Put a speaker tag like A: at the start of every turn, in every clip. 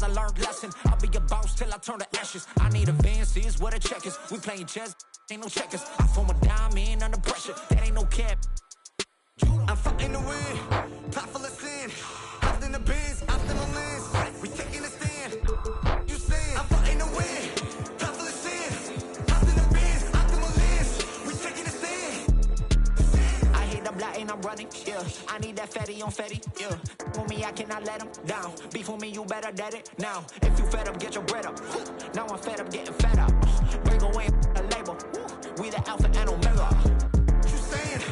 A: I learned lesson. I'll be a boss till I turn to ashes. I need advances, what a checkers. We playing chess, ain't no checkers. I form a diamond under pressure, that ain't no cap. I'm fighting to win, pot full of sin. After the biz, after the lens, we taking a stand. You saying I'm fighting to win, pot full of sin. After the biz, after the lens, we taking a stand. I hit the block and I'm running, yeah. I need that fatty on fatty, yeah. On me, I cannot let him down. Beef on me, you better dead it now. If you fed up, get your bread up. Now I'm fed up, getting fed up. Break away a label. We the alpha and omega. You saying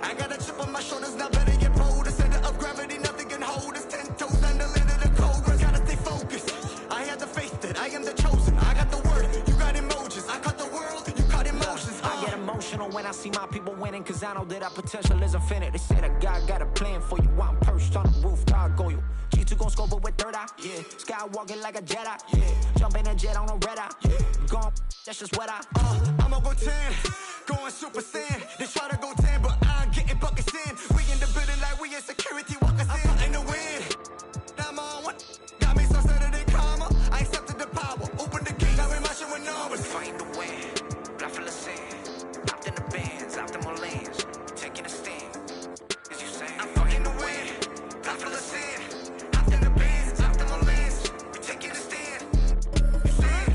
A: I got a chip on my shoulders, now better get bold. The center of gravity, nothing can hold us. 10 toes under the cobra. Gotta stay focused. I have the faith that I am the chosen. I got the word, you got emojis. I caught the world, you caught emotions. I get emotional when I see my people winning, cause I know that our potential is infinite. They say that God got a plan for you. I'm perched on the roof, God go you. G2 gon' scope it with third eye, yeah. Sky walking like a Jedi, yeah. Jump in a jet on a red eye, yeah. Gone, that's just what I'ma go 10, going super saiyan. They try to go 10, but I'm getting buckets in. We in the building like we in security, walk us in. I'm fighting to win, I'm on one. Got me so Saturday karma, I accepted the power. Open the gate, now we're marching with numbers. Fighting to win, blood full of sand. Out in the bands, out the lanes, taking a stand. As you saying, I'm fighting to win, blood full of sand. Out in the bands, out the lanes, we taking a stand. You saying?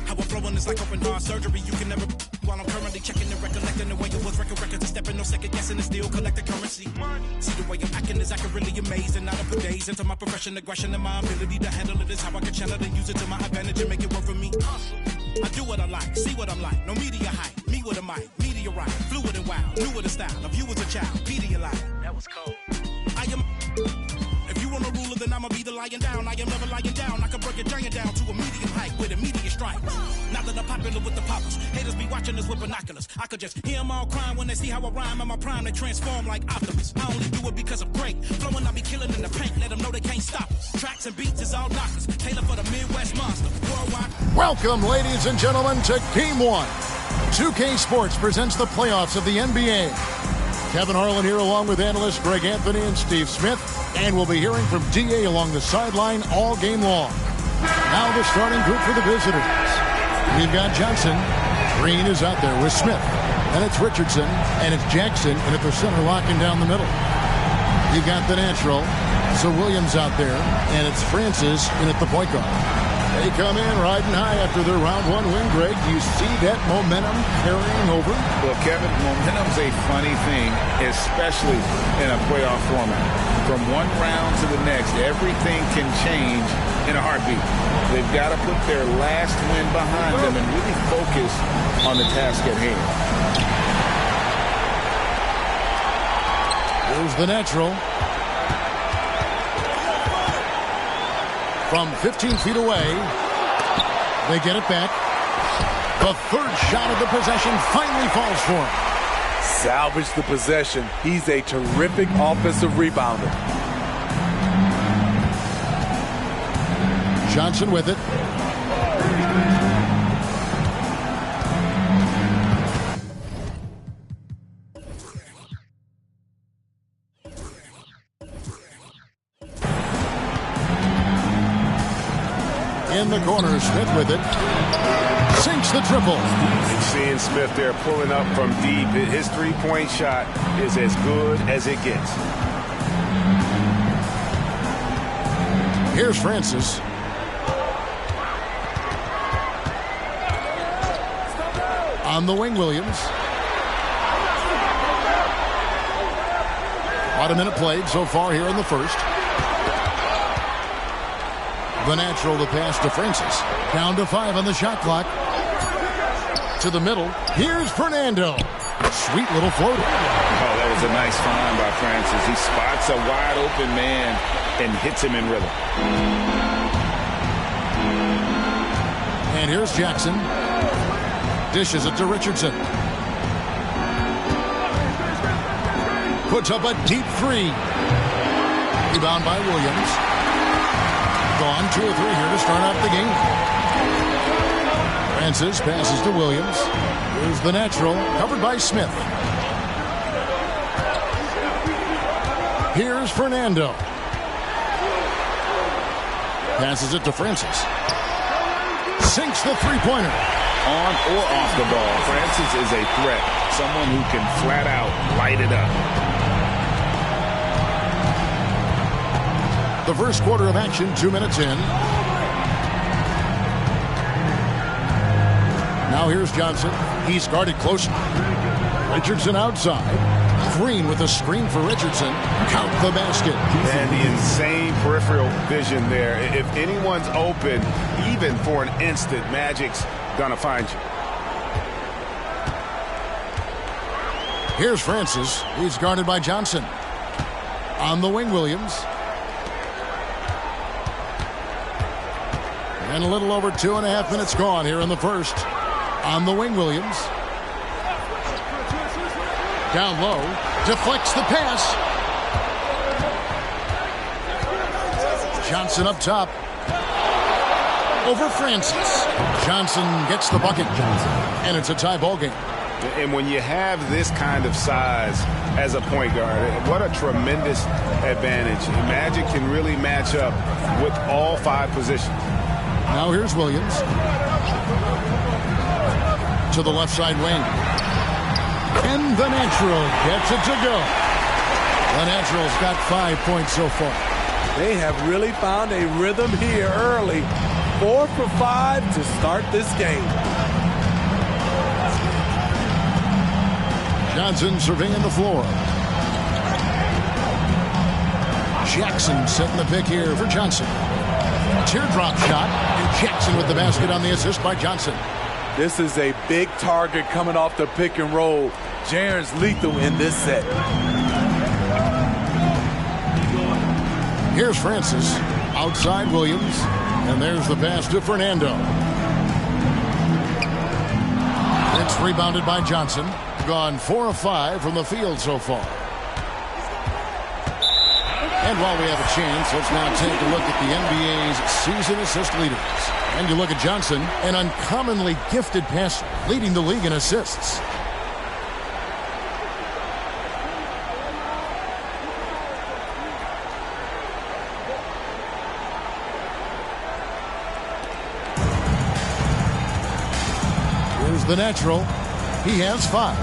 B: How I'm flowing is like open heart surgery. You can never. While I'm currently checking and recollecting the way it was, records and stepping, no second guessing, and still collect the currency. See the way I'm acting is accurately amazing. Not to put days into my profession, aggression, and my ability to handle it is how I can channel and use it to my advantage and make it work for me. I do what I like, see what I'm like. No media hype, me with a mic, meteorite, fluid and wild, new with the style. Of you as a child, Pedialyte. That was cold. I am. If you want a ruler, then I'ma be the lying down. I am never lying down. I can break a giant down to a medium height with immediate strike. Not that I'm popular with the poppers. Haters be watching us with binoculars. I could just hear them all crying when they see how I rhyme. In my prime, they transform like Optimus. I only do it because I'm great. Flowing, I be killing in the paint. Let them know they can't stop us. Tracks and beats is all knockers. Taylor for the Midwest monster. Worldwide.
C: Welcome, ladies and gentlemen, to Game 1. 2K Sports presents the playoffs of the NBA. Kevin Harlan here along with analysts Greg Anthony and Steve Smith. And we'll be hearing from DA along the sideline all game long. Now the starting group for the visitors. We've got Johnson. Green is out there with Smith. And it's Richardson. And it's Jackson. And at the center, locking down the middle. You've got the natural. So Williams out there. And it's Francis in at the point guard. They come in riding high after their round one win, Greg. You see that momentum carrying over?
D: Well, Kevin, momentum's a funny thing, especially in a playoff format. From one round to the next, everything can change in a heartbeat. They've got to put their last win behind them and really focus on the task at hand.
C: Here's the natural. From 15 feet away, they get it back. The third shot of the possession finally falls for him.
E: Salvage the possession. He's a terrific offensive rebounder.
C: Johnson with it. In the corner, Smith with it. Sinks the triple.
E: Seeing Smith there pulling up from deep. His three-point shot is as good as it gets.
C: Here's Francis. On the wing, Williams. About a minute played so far here in the first. The natural to pass to Francis. Down to 5 on the shot clock. To the middle. Here's Fernando. Sweet little floater.
D: Oh, that was a nice find by Francis. He spots a wide open man and hits him in rhythm.
C: And here's Jackson. Dishes it to Richardson. Puts up a deep three. Rebound by Williams. Gone 2 or 3 here to start out the game. Francis passes to Williams. Here's the natural, covered by Smith. Here's Fernando. Passes it to Francis. Sinks the three-pointer.
D: On or off the ball, Francis is a threat. Someone who can flat out light it up.
C: The first quarter of action, 2 minutes in. Now here's Johnson. He's guarded closely. Richardson outside. Green with a screen for Richardson. Count the basket.
E: And the insane peripheral vision there. If anyone's open, even for an instant, Magic's gonna find you.
C: Here's Francis. He's guarded by Johnson. On the wing, Williams. And a little over 2.5 minutes gone here in the first. On the wing, Williams. Down low. Deflects the pass. Johnson up top. Over Francis. Johnson gets the bucket. And it's a tie ball game.
E: And when you have this kind of size as a point guard, what a tremendous advantage. Magic can really match up with all 5 positions.
C: Now here's Williams. To the left side wing. And the natural gets it to go. The natural's got 5 points so far.
F: They have really found a rhythm here early. 4 for 5 to start this game.
C: Johnson surveying the floor. Jackson setting the pick here for Johnson. Teardrop shot, and Jackson with the basket on the assist by Johnson.
F: This is a big target coming off the pick and roll. Jaren's lethal in this set.
C: Here's Francis. Outside Williams. And there's the pass to Fernando. It's rebounded by Johnson. Gone 4 of 5 from the field so far. And while we have a chance, let's now take a look at the NBA's season assist leaders. And you look at Johnson, an uncommonly gifted passer, leading the league in assists. Here's the natural. He has 5.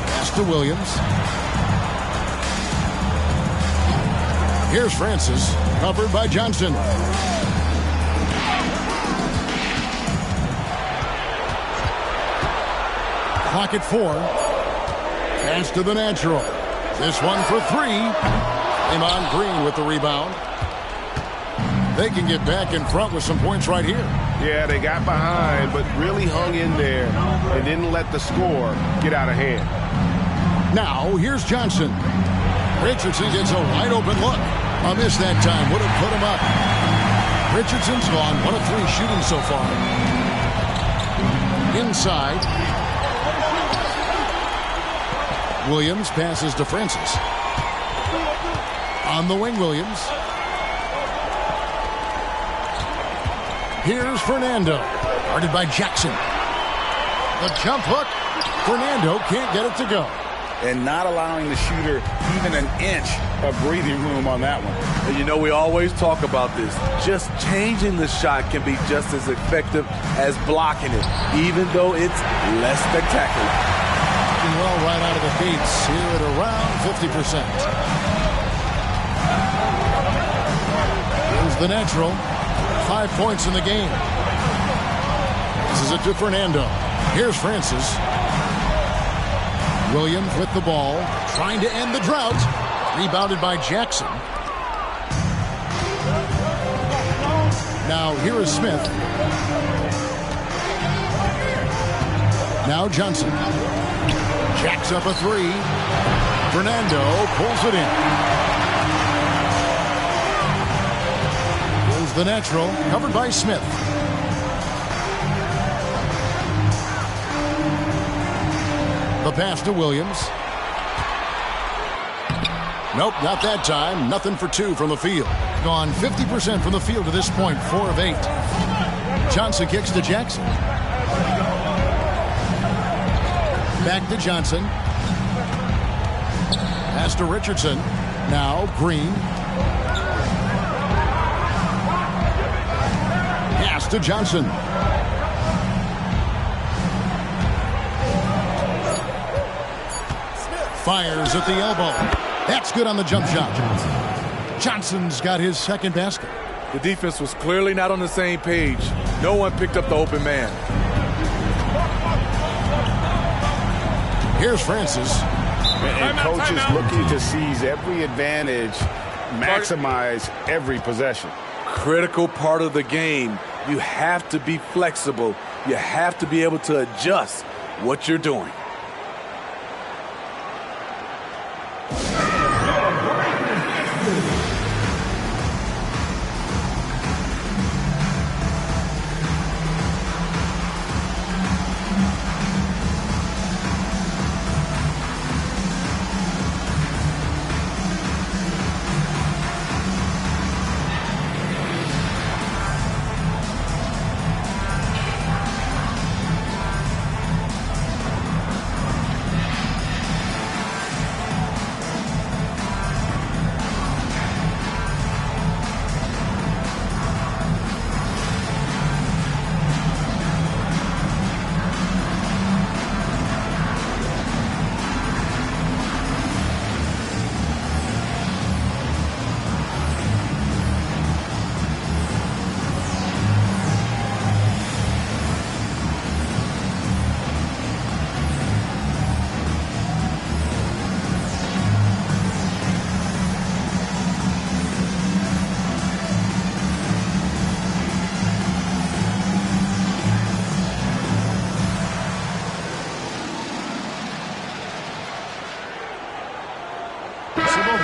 C: Pass to Williams. Here's Francis, covered by Johnson. Clock at 4. Pass to the natural. This one for 3. Draymond Green with the rebound. They can get back in front with some points right here.
E: Yeah, they got behind, but really hung in there and didn't let the score get out of hand.
C: Now, here's Johnson. Richardson gets a wide open look. A miss that time would have put him up. Richardson's gone 1 of 3 shooting so far. Inside. Williams passes to Francis. On the wing, Williams. Here's Fernando. Guarded by Jackson. The jump hook. Fernando can't get it to go.
D: And not allowing the shooter even an inch of breathing room on that one.
F: And you know, we always talk about this. Just changing the shot can be just as effective as blocking it, even though it's less spectacular.
C: Well, right out of the gates here at around 50%. Here's the natural. 5 points in the game. This is it to Fernando. Here's Francis. Williams with the ball, trying to end the drought. Rebounded by Jackson. Now here is Smith. Now Johnson. Jacks up a 3. Fernando pulls it in. Here's the natural, covered by Smith. The pass to Williams. Nope, not that time. Nothing for 2 from the field. Gone 50% from the field to this point, 4 of 8. Johnson kicks to Jackson. Back to Johnson. Pass to Richardson. Now Green. Pass to Johnson. Fires at the elbow. That's good on the jump shot. Johnson's got his second basket.
F: The defense was clearly not on the same page. No one picked up the open man.
C: Here's Francis.
E: And coaches looking to seize every advantage, maximize every possession.
F: Critical part of the game. You have to be flexible. You have to be able to adjust what you're doing.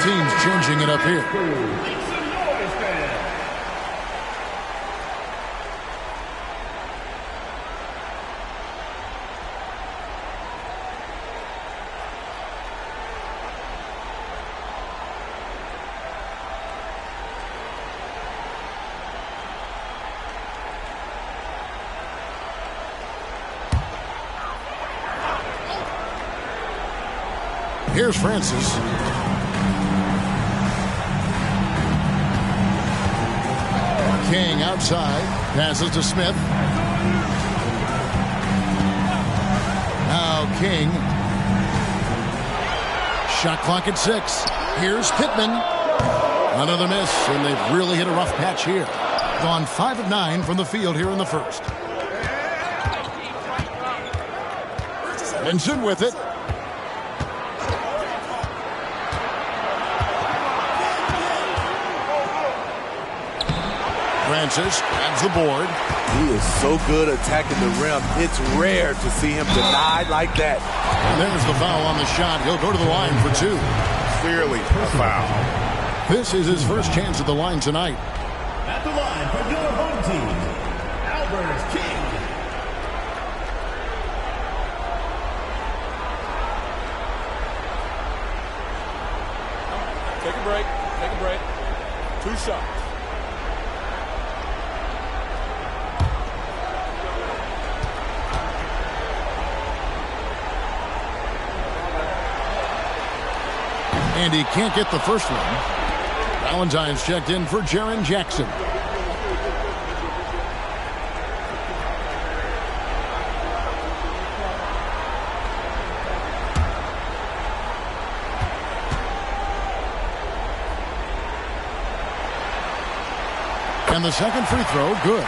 C: Teams changing it up here. Here's Francis. King outside, passes to Smith. Now King. Shot clock at 6. Here's Pittman. Another miss, and they've really hit a rough patch here. Gone 5 of 9 from the field here in the first. Vincent with it. Francis grabs the board.
F: He is so good attacking the rim. It's rare to see him denied like that.
C: And there's the foul on the shot. He'll go to the line for 2.
E: Clearly a foul.
C: This is his first chance at the line tonight.
G: At the line for your home team, Albert King.
H: Take a break. Take a break. 2 shots.
C: And he can't get the first one. Valentine's checked in for Jaren Jackson. And the second free throw, good.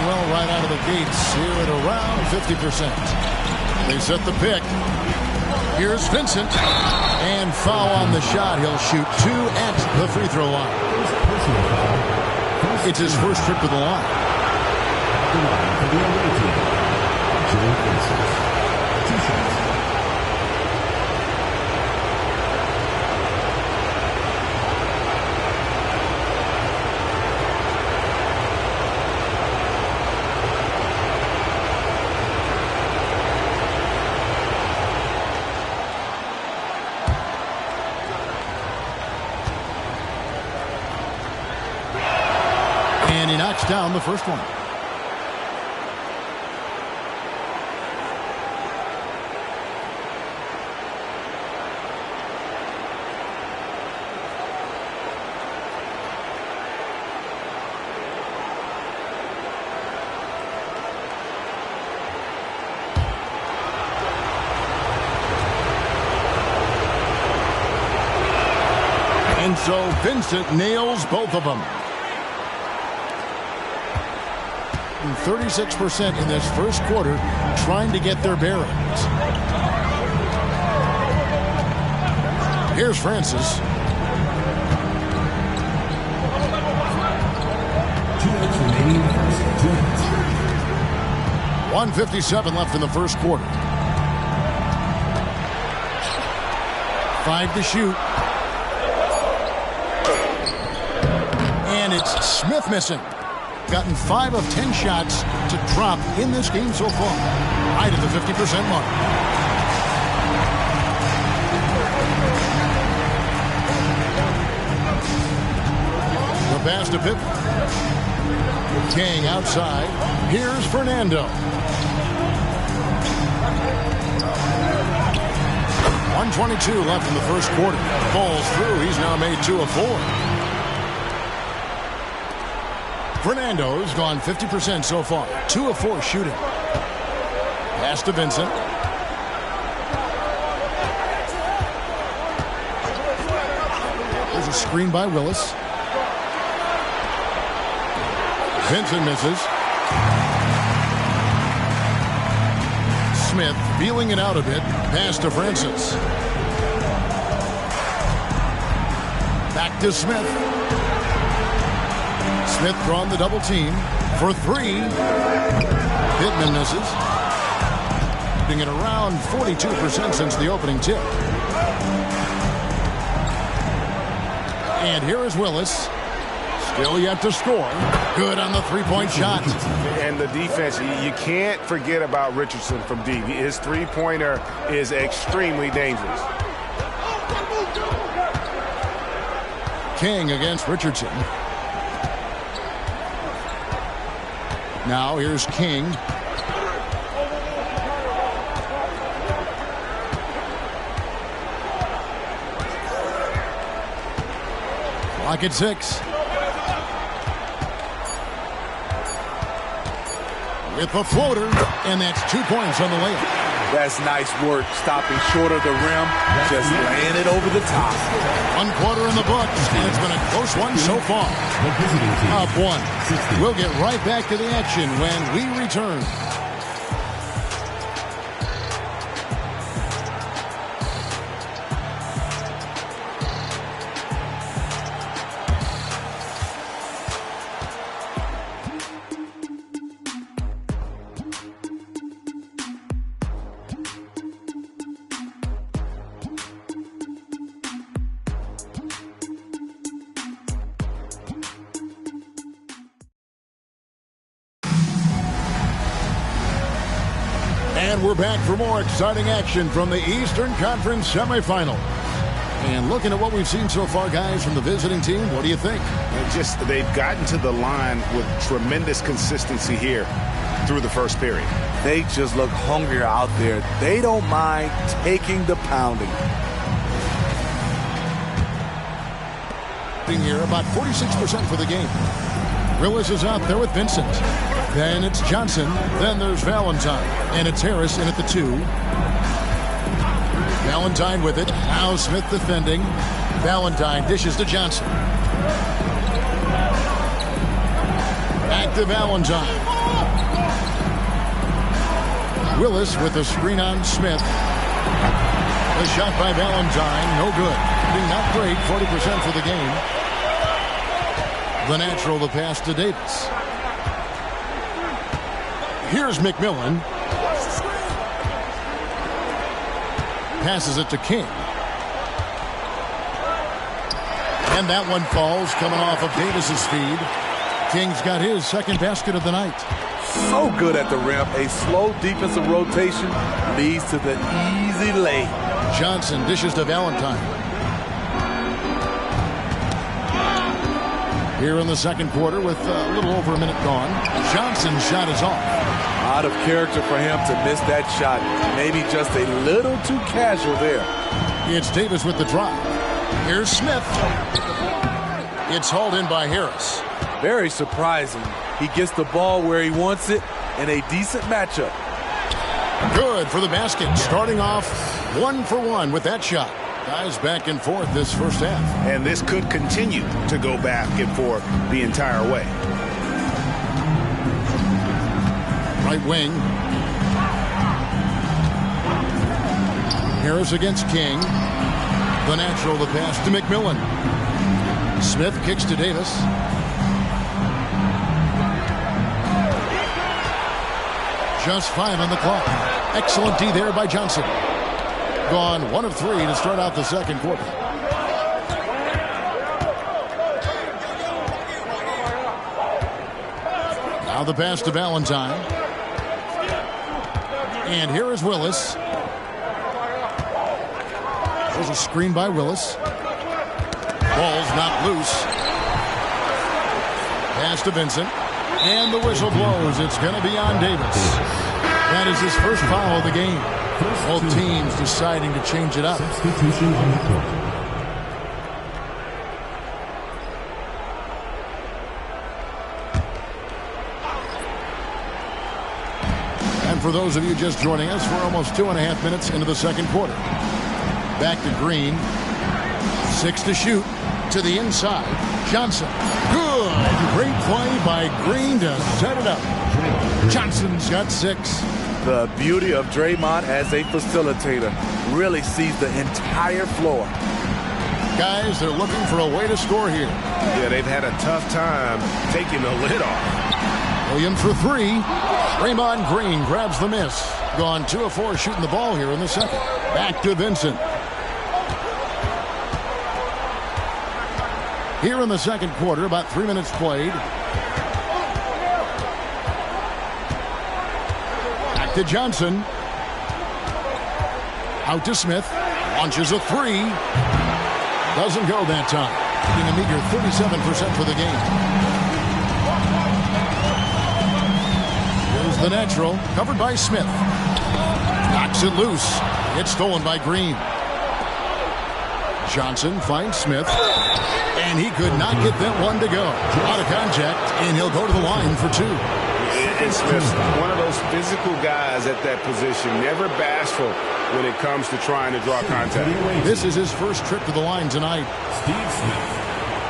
C: Well, right out of the gates here at around 50%. They set the pick. Here's Vincent. And foul on the shot. He'll shoot 2 at the free throw line. It's his first trip to the line. And he knocks down the first one. And so Vincent nails both of them. 36% in this first quarter trying to get their bearings. Here's Francis. 1:57 left in the first quarter. 5 to shoot. And it's Smith missing. Gotten 5 of 10 shots to drop in this game so far. Right at the 50% mark. The pass to Pippen. King outside. Here's Fernando. 1:22 left in the first quarter. Falls through. He's now made 2 of 4. Fernando's gone 50% so far. 2 of 4 shooting. Pass to Vincent. There's a screen by Willis. Vincent misses. Smith feeling it out a bit. Pass to Francis. Back to Smith. Smith drawn the double team for 3. Pittman misses. Shooting at around 42% since the opening tip. And here is Willis. Still yet to score. Good on the three-point shot.
E: And the defense, you can't forget about Richardson from deep. His three-pointer is extremely dangerous.
C: King against Richardson. Now here's King. Clock at 6. With the floater, and that's 2 points on the layup.
F: That's nice work, stopping short of the rim, just laying it over the top.
C: 1 quarter in the books, and it's been a close one so far. Up 1. We'll get right back to the action when we return. And we're back for more exciting action from the Eastern Conference semifinal. And looking at what we've seen so far, guys, from the visiting team, what do you think?
E: They've gotten to the line with tremendous consistency here through the first period.
F: They just look hungrier out there. They don't mind taking the pounding.
C: Here, about 46% for the game. Willis is out there with Vincent. Then it's Johnson. Then there's Valentine. And it's Harris in at the 2. Valentine with it. Now Smith defending. Valentine dishes to Johnson. Back to Valentine. Willis with the screen on Smith. The shot by Valentine. No good. Not great. 40% for the game. The natural, the pass to Davis. Here's McMillan. Passes it to King. And that one falls, coming off of Davis's feed. King's got his second basket of the night.
F: So good at the rim. A slow defensive rotation leads to the easy lay. Johnson dishes to Valentine.
C: Here in the second quarter with a little over a minute gone. Johnson's shot is off.
F: Out of character for him to miss that shot. Maybe just a little too casual there.
C: It's Davis with the drive. Here's Smith. It's hauled in by Harris.
F: Very surprising. He gets the ball where he wants it in a decent matchup.
C: Good for the basket. Starting off 1-for-1 with that shot. Guys back and forth this first half.
E: And this could continue to go back and forth the entire way.
C: Right wing. Harris against King. The natural, the pass to McMillan. Smith kicks to Davis. Just 5 on the clock. Excellent D there by Johnson. Gone 1 of 3 to start out the second quarter. Now the pass to Valentine. And here is Willis. There's a screen by Willis. Ball's not loose. Pass to Vincent. And the whistle blows. It's going to be on Davis. That is his first foul of the game. Both teams deciding to change it up.
G: Substitution on the court.
C: And for those of you just joining us, we're almost 2.5 minutes into the second quarter. Back to Green. 6 to shoot. To the inside. Johnson. Good. Great play by Green to set it up. Johnson's got 6.
F: The beauty of Draymond as a facilitator. Really sees the entire floor.
C: Guys, they're looking for a way to score here.
E: Yeah, they've had a tough time taking the lid off.
C: Williams for 3. Draymond Green grabs the miss. Gone 2 of 4 shooting the ball here in the second. Back to Vincent. Here in the second quarter, about 3 minutes played. Back to Johnson. Out to Smith. Launches a 3. Doesn't go that time. Getting a meager 37% for the game. Here's the natural. Covered by Smith. Knocks it loose. It's stolen by Green. Johnson finds Smith. And he could not get that one to go. Out of contact, and he'll go to the line for 2.
E: And Smith's one of those physical guys at that position, never bashful when it comes to trying to draw contact.
C: This is his first trip to the line tonight.
G: Steve Smith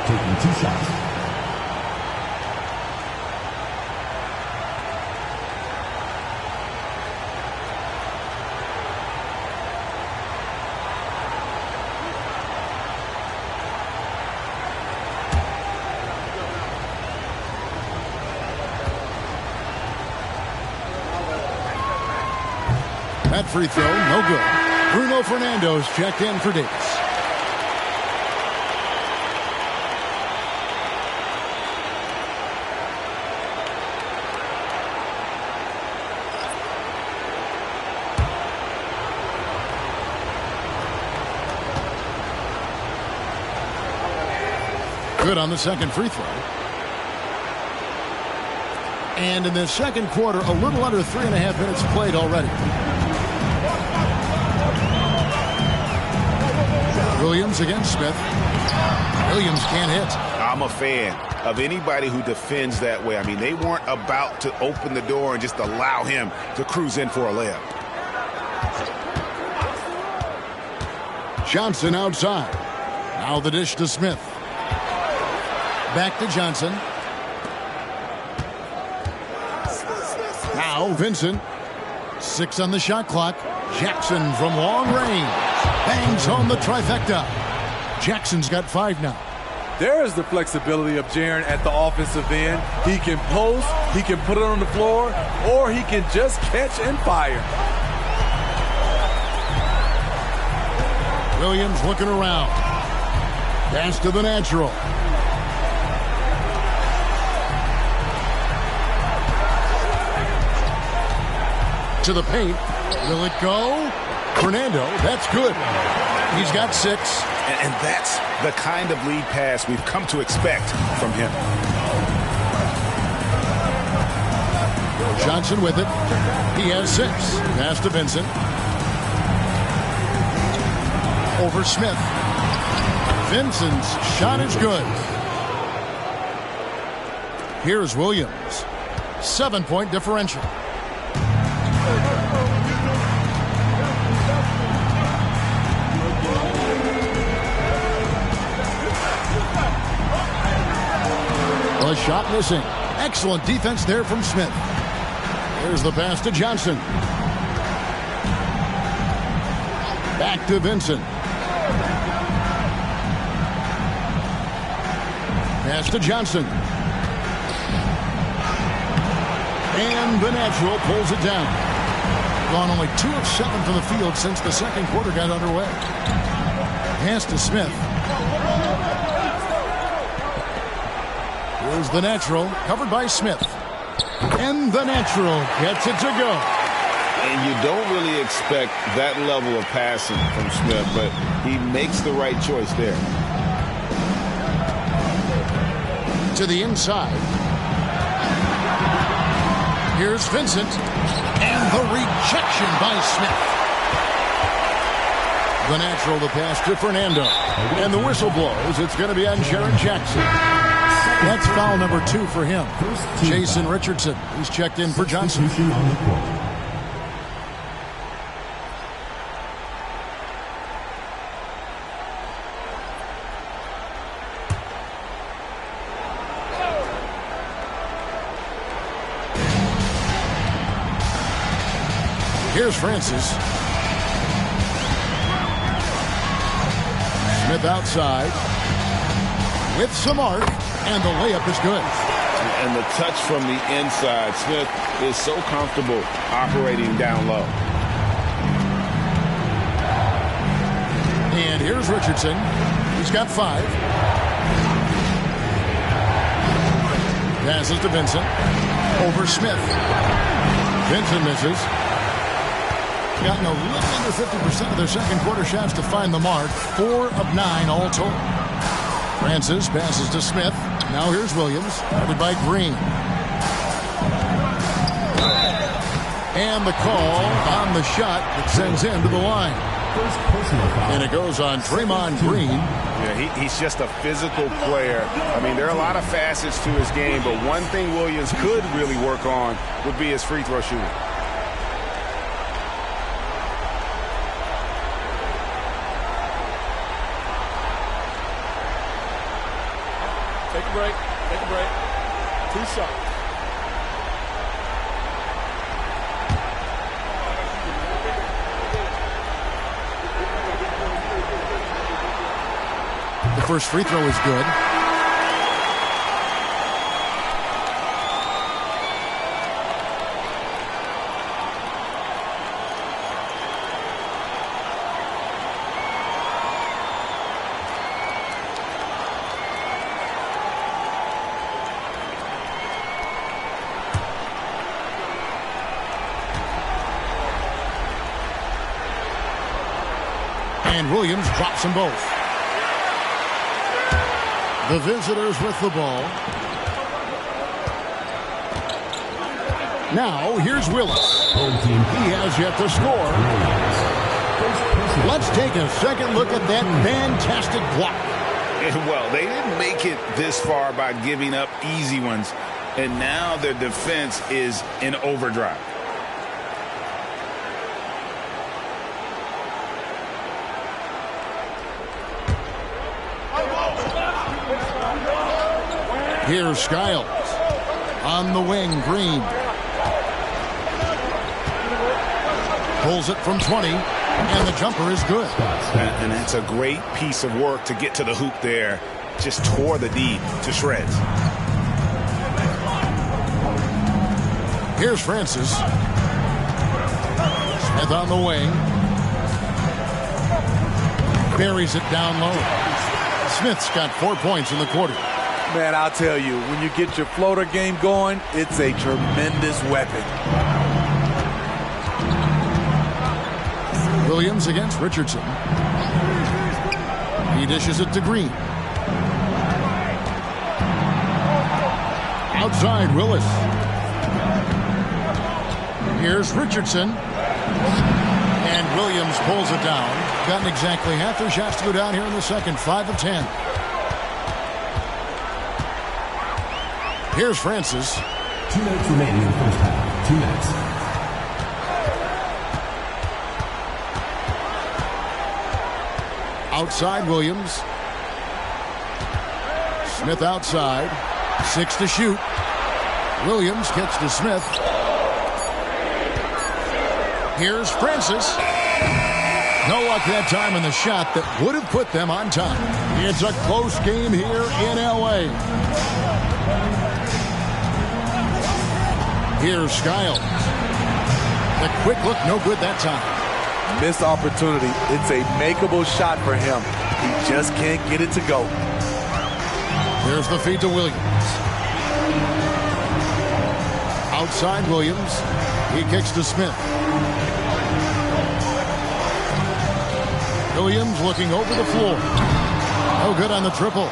G: taking 2 shots.
C: That free throw, no good. Bruno Fernando's checked in for Davis. Good on the second free throw. And in the second quarter, a little under 3.5 minutes played already. Williams against Smith. Williams can't hit.
E: I'm a fan of anybody who defends that way. I mean, they weren't about to open the door and just allow him to cruise in for a layup.
C: Johnson outside. Now the dish to Smith. Back to Johnson. Now Vincent. 6 on the shot clock. Jackson from long range. Bangs home the trifecta. Jackson's got 5 now.
F: There is the flexibility of Jaren at the offensive end. He can post, he can put it on the floor, or he can just catch and fire.
C: Williams looking around. Pass to the natural. To the paint. Will it go? Fernando, that's good. He's got 6.
E: And that's the kind of lead pass we've come to expect from him.
C: Johnson with it. He has 6. Pass to Vincent. Over Smith. Vincent's shot is good. Here's Williams. 7-point differential. A shot missing. Excellent defense there from Smith. Here's the pass to Johnson. Back to Vincent. Pass to Johnson. And the natural pulls it down. Gone only 2 of 7 from the field since the second quarter got underway. Pass to Smith. Here's the natural, covered by Smith. And the natural gets it to go.
E: And you don't really expect that level of passing from Smith, but he makes the right choice there.
C: To the inside. Here's Vincent. And the rejection by Smith. The natural, the pass to Fernando. And the whistle blows. It's going to be on Jaron Jackson. That's foul number 2 for him. Jason Richardson. He's checked in for Johnson. Here's Francis. Smith outside. With some arc. And the layup is good.
E: And the touch from the inside. Smith is so comfortable operating down low.
C: And here's Richardson. He's got 5. Passes to Vincent. Over Smith. Vincent misses. Gotten a little under 50% of their second quarter shots to find the mark. 4 of 9 all told. Francis passes to Smith. Now here's Williams, guarded by Green. And the call on the shot that sends him to the line. And it goes on Draymond Green.
E: Yeah, he's just a physical player. I mean, there are a lot of facets to his game, but one thing Williams could really work on would be his free throw shooting.
H: Take a break. Take a break. 2 shots.
C: The first free throw is good. And Williams drops them both. The visitors with the ball. Now, here's Willis. He has yet to score. Let's take a second look at that fantastic block.
E: Well, they didn't make it this far by giving up easy ones, and now their defense is in overdrive.
C: Here's Skiles. On the wing, Green. Pulls it from 20, and the jumper is good.
E: And that's a great piece of work to get to the hoop there. Just tore the D to shreds.
C: Here's Francis. Smith on the wing. Buries it down low. Smith's got 4 points in the quarter.
F: Man, I'll tell you, when you get your floater game going, it's a tremendous weapon.
C: Williams against Richardson. He dishes it to Green. Outside, Willis. Here's Richardson. And Williams pulls it down. Gotten exactly half their shots to go down here in the second. 5 of 10. Here's Francis.
G: 2 minutes remaining in the first half. 2 minutes.
C: Outside, Williams. Smith outside. 6 to shoot. Williams gets to Smith. Here's Francis. No luck that time in the shot that would have put them on top. It's a close game here in L.A. Here's Skiles. The quick look, no good that time.
F: Missed opportunity. It's a makeable shot for him. He just can't get it to go.
C: Here's the feed to Williams. Outside Williams. He kicks to Smith. Williams looking over the floor. No good on the triple.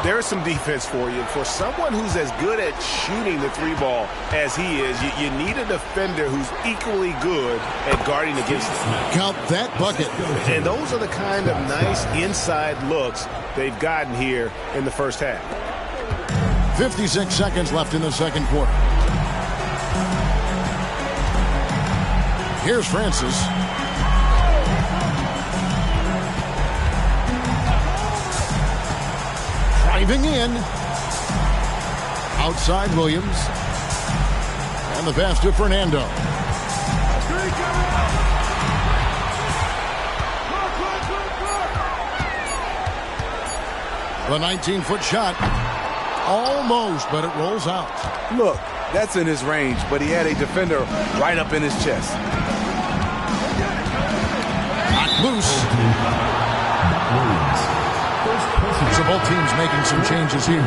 E: There's some defense for you. For someone who's as good at shooting the 3-ball as he is, you need a defender who's equally good at guarding against it.
C: Count that bucket.
E: And those are the kind of nice inside looks they've gotten here in the first half.
C: 56 seconds left in the second quarter. Here's Francis. Driving in. Outside Williams. And the pass to Fernando. The 19-foot shot. Almost, but it rolls out.
F: Look, that's in his range, but he had a defender right up in his chest.
C: Knocked loose. So both teams making some changes here.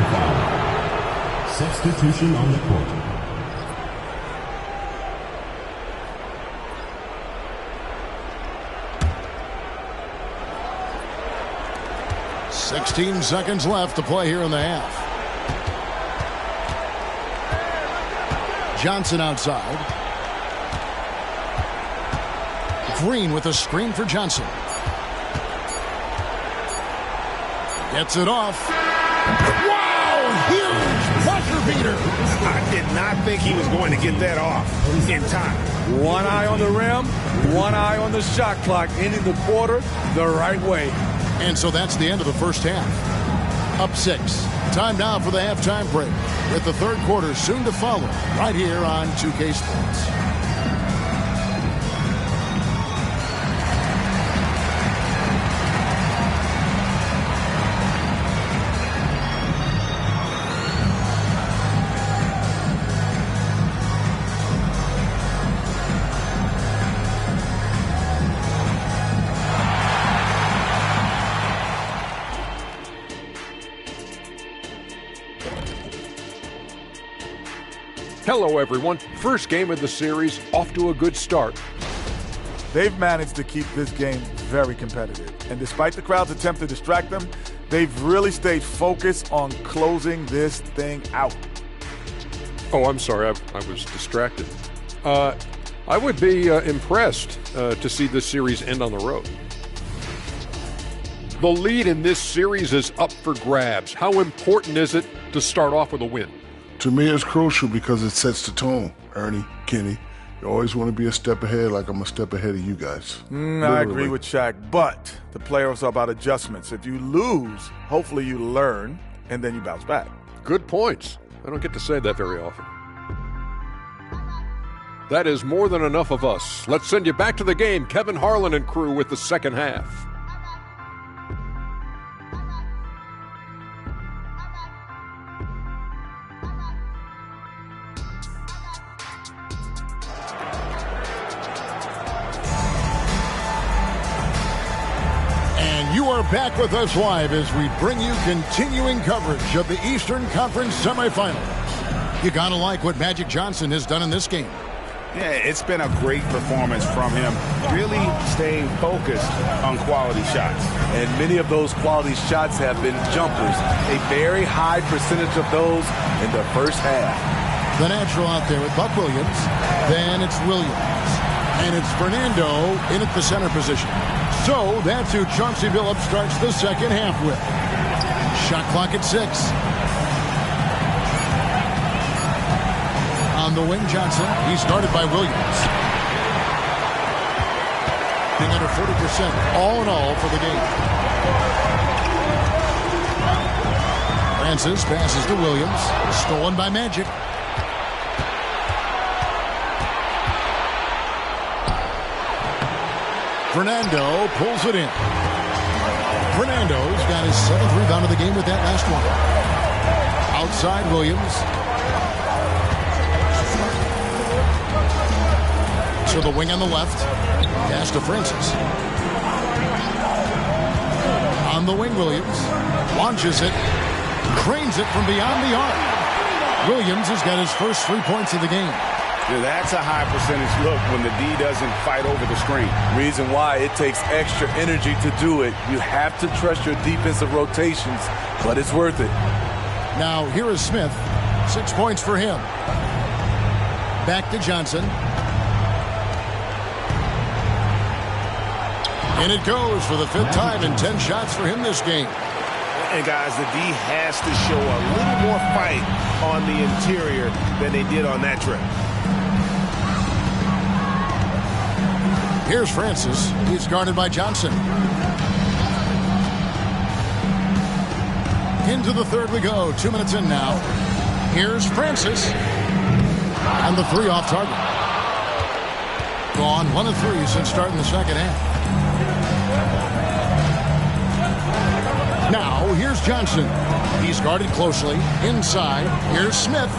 G: Substitution on the court.
C: $16 seconds left to play here in the half. Johnson outside. Green with a screen for Johnson. Gets it off. Wow! Huge buzzer beater.
E: I did not think he was going to get that off in time.
F: One eye on the rim, one eye on the shot clock, ending the quarter the right way.
C: And so that's the end of the first half. Up 6. Time now for the halftime break, with the third quarter soon to follow right here on 2K Sports.
I: Hello, everyone. First game of the series, off to a good start.
J: They've managed to keep this game very competitive. And despite the crowd's attempt to distract them, they've really stayed focused on closing this thing out.
I: Oh, I'm sorry. I was distracted. I would be impressed to see this series end on the road. The lead in this series is up for grabs. How important is it to start off with a win?
K: To me, it's crucial because it sets the tone. Ernie, Kenny, you always want to be a step ahead, like I'm a step ahead of you guys.
J: I agree with Shaq, but the playoffs are about adjustments. If you lose, hopefully you learn, and then you bounce back.
I: Good points. I don't get to say that very often. That is more than enough of us. Let's send you back to the game. Kevin Harlan and crew with the second half.
C: You are back with us live as we bring you continuing coverage of the Eastern Conference semifinals. You gotta like what Magic Johnson has done in this game.
E: Yeah, it's been a great performance from him, really staying focused on quality shots.
F: And many of those quality shots have been jumpers, a very high percentage of those in the first half.
C: The natural out there with Buck Williams. Then it's Williams. And it's Fernando in at the center position. So that's who Chauncey Billups starts the second half with. Shot clock at 6. On the wing, Johnson. He's guarded by Williams. Being under 40% all in all for the game. Francis passes to Williams. Stolen by Magic. Fernando pulls it in. Fernando's got his 7th rebound of the game with that last one. Outside Williams. To the wing on the left. Pass to Francis. On the wing, Williams. Launches it. Cranes it from beyond the arc. Williams has got his first 3 points of the game.
E: Yeah, that's a high percentage look when the D doesn't fight over the screen.
F: Reason why it takes extra energy to do it. You have to trust your defensive rotations, but it's worth it.
C: Now, here is Smith. 6 points for him. Back to Johnson. And it goes for the 5th time in 10 shots for him this game.
E: And guys, the D has to show a little more fight on the interior than they did on that trip.
C: Here's Francis. He's guarded by Johnson. Into the third we go. 2 minutes in now. Here's Francis. And the 3 off target. Gone 1 of 3 since starting the second half. Now, here's Johnson. He's guarded closely. Inside. Here's Smith.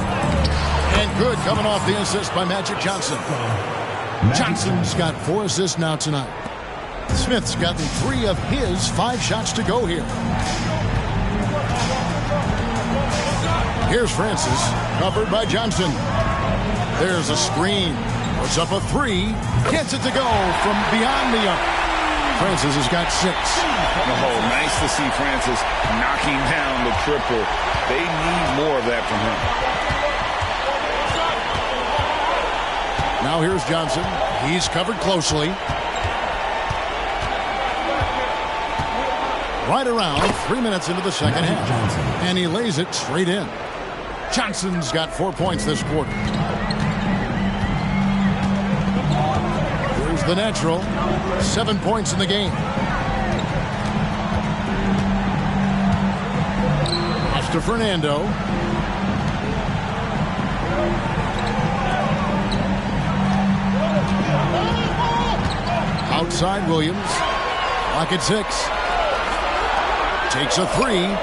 C: And good coming off the assist by Magic Johnson. Johnson's got 4 assists now tonight. Smith's gotten 3 of his 5 shots to go here. Here's Francis, covered by Johnson. There's a screen. Puts up a 3. Gets it to go from beyond the arc. Francis has got 6.
E: Oh, nice to see Francis knocking down the triple. They need more of that from him.
C: Now here's Johnson. He's covered closely. Right around 3 minutes into the second half. And he lays it straight in. Johnson's got 4 points this quarter. Here's the natural. 7 points in the game. Pass to Fernando. Outside Williams. Clock at 6. Takes a 3.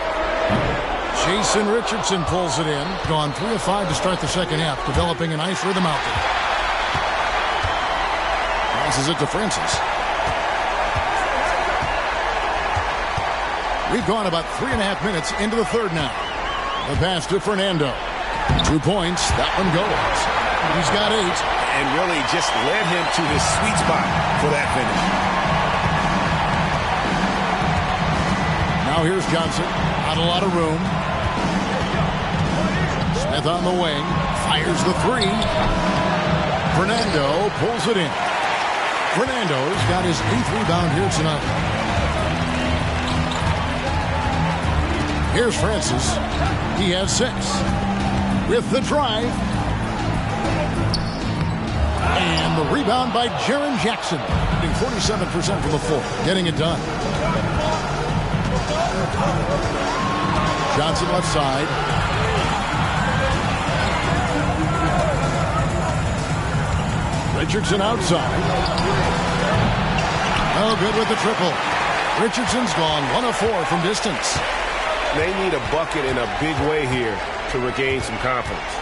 C: Jason Richardson pulls it in. Gone 3 of 5 to start the second half. Developing a nice rhythm out there. Passes it to Francis. We've gone about 3.5 minutes into the third now. The pass to Fernando. 2 points. That one goes. He's got 8.
E: And really just led him to his sweet spot for that finish.
C: Now here's Johnson. Not a lot of room. Smith on the wing. Fires the 3. Fernando pulls it in. Fernando's got his 8th rebound here tonight. Here's Francis. He has 6. With the drive. And the rebound by Jaren Jackson. Getting 47% from the floor. Getting it done. Johnson left side. Richardson outside. Oh, good with the triple. Richardson's gone 1 of 4 from distance.
E: They need a bucket in a big way here to regain some confidence.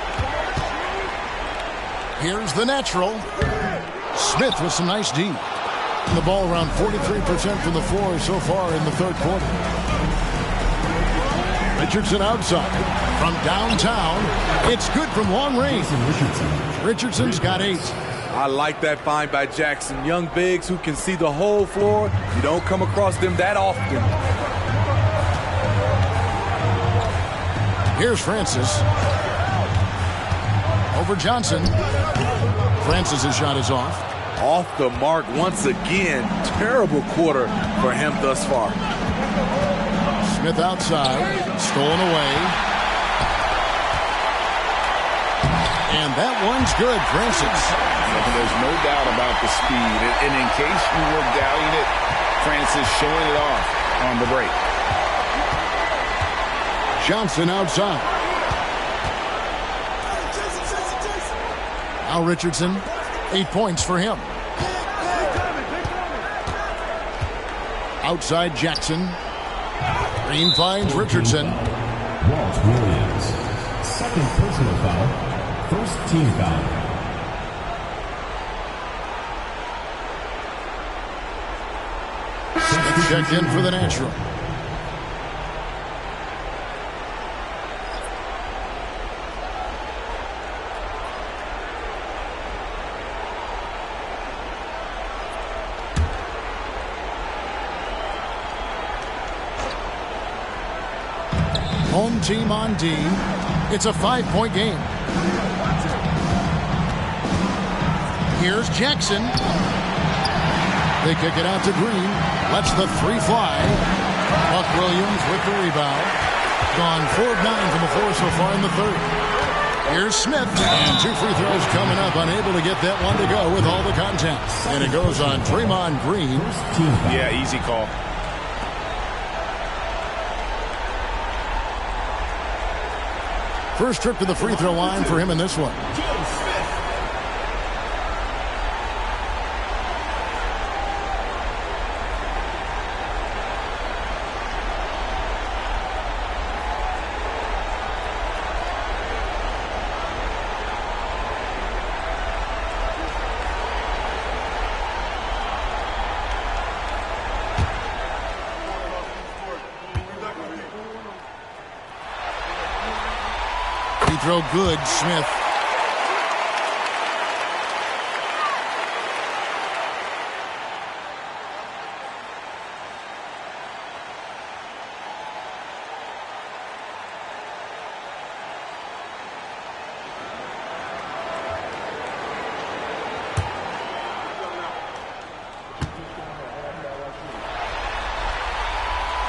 C: Here's the natural. Smith with some nice D. The ball around 43% from the floor so far in the third quarter. Richardson outside. From downtown. It's good from long range. Richardson's got 8.
F: I like that find by Jackson. Young bigs who can see the whole floor. You don't come across them that often.
C: Here's Francis. Over Johnson. Francis' shot is off.
F: Off the mark once again. Terrible quarter for him thus far.
C: Smith outside. Stolen away. And that one's good, Francis.
D: There's no doubt about the speed. And in case you were doubting it, Francis showing it off on the break.
C: Johnson outside. Now Richardson, 8 points for him. Outside Jackson. Green finds Richardson.
G: Walt Williams, second personal foul, first team foul.
C: Checked in for the natural. Home team on D. It's a 5-point game. Here's Jackson. They kick it out to Green. Lets the three fly. Buck Williams with the rebound. Gone 4 of 9 from the floor so far in the third. Here's Smith. And 2 free throws coming up. Unable to get that one to go with all the contact. And it goes on Draymond Green.
E: Yeah, easy call.
C: First trip to the free throw line for him in this one. Throw good, Smith.